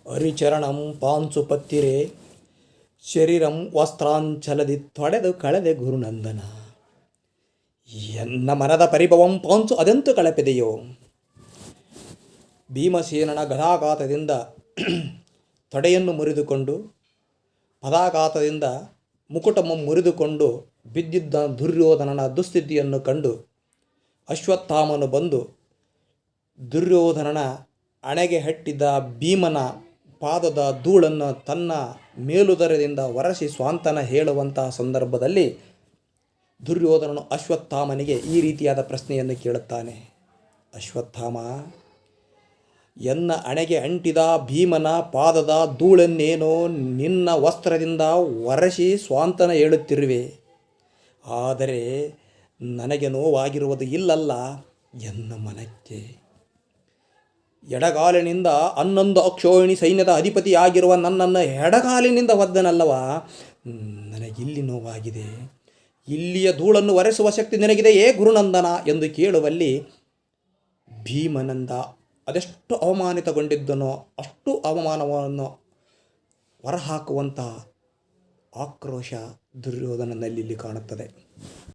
ಹರಿಚರಣಂ ಪಾಂಸು ಪತ್ತಿರೆ ಶರೀರಂ ವಸ್ತ್ರಾಂಚಲದಿ ತೊಡೆದು ಕಳೆದೆ ಗುರುನಂದನ. ಎನ್ನ ಮನದ ಪರಿಭವಂ ಪಾಂಸು ಅದೆಂತು ಕಳಪೆದೆಯೋ. ಭೀಮಸೇನನ ಗದಾಘಾತದಿಂದ ತೊಡೆಯನ್ನು ಮುರಿದುಕೊಂಡು, ಪದಾಘಾತದಿಂದ ಮುಕುಟಮ ಮುರಿದುಕೊಂಡು ಬಿದ್ದಿದ್ದ ದುರ್ಯೋಧನನ ದುಸ್ಥಿತಿಯನ್ನು ಕಂಡು ಅಶ್ವತ್ಥಾಮನು ಬಂದು ದುರ್ಯೋಧನನ ಹಣೆಗೆ ಹಟ್ಟಿದ್ದ ಭೀಮನ ಪಾದದ ಧೂಳನ್ನು ತನ್ನ ಮೇಲುದರದಿಂದ ಒರೆಸಿ ಸ್ವಾಂತನ ಹೇಳುವಂತಹ ಸಂದರ್ಭದಲ್ಲಿ ದುರ್ಯೋಧನನು ಅಶ್ವತ್ಥಾಮನಿಗೆ ಈ ರೀತಿಯಾದ ಪ್ರಶ್ನೆಯನ್ನು ಕೇಳುತ್ತಾನೆ. ಅಶ್ವತ್ಥಾಮ, ಎನ್ನ ಹಣೆಗೆ ಅಂಟಿದ ಭೀಮನ ಪಾದದ ಧೂಳನ್ನೇನೋ ನಿನ್ನ ವಸ್ತ್ರದಿಂದ ಒರೆಸಿ ಸ್ವಾಂತನ ಹೇಳುತ್ತಿರುವೆ. ಆದರೆ ನನಗೆ ನೋವಾಗಿರುವುದು ಇಲ್ಲಲ್ಲ ಎನ್ನ ಮನಕ್ಕೆ. ಎಡಗಾಲಿನಿಂದ 11 ಅಕ್ಷೋಹಿಣಿ ಸೈನ್ಯದ ಅಧಿಪತಿಯಾಗಿರುವ ನನ್ನನ್ನು ಎಡಗಾಲಿನಿಂದ ಒದ್ದನಲ್ಲವ, ನನಗಿಲ್ಲಿ ನೋವಾಗಿದೆ. ಇಲ್ಲಿಯ ಧೂಳನ್ನು ಒರೆಸುವ ಶಕ್ತಿ ನಿನಗಿದೆಯೇ ಗುರುನಂದನ ಎಂದು ಕೇಳುವಲ್ಲಿ ಭೀಮನಿಂದ ಅದೆಷ್ಟು ಅವಮಾನಿತಗೊಂಡಿದ್ದನೋ ಅಷ್ಟು ಅವಮಾನವನ್ನು ಹೊರಹಾಕುವಂಥ ಆಕ್ರೋಶ ದುರ್ಯೋಧನನಲ್ಲಿ ಕಾಣುತ್ತದೆ.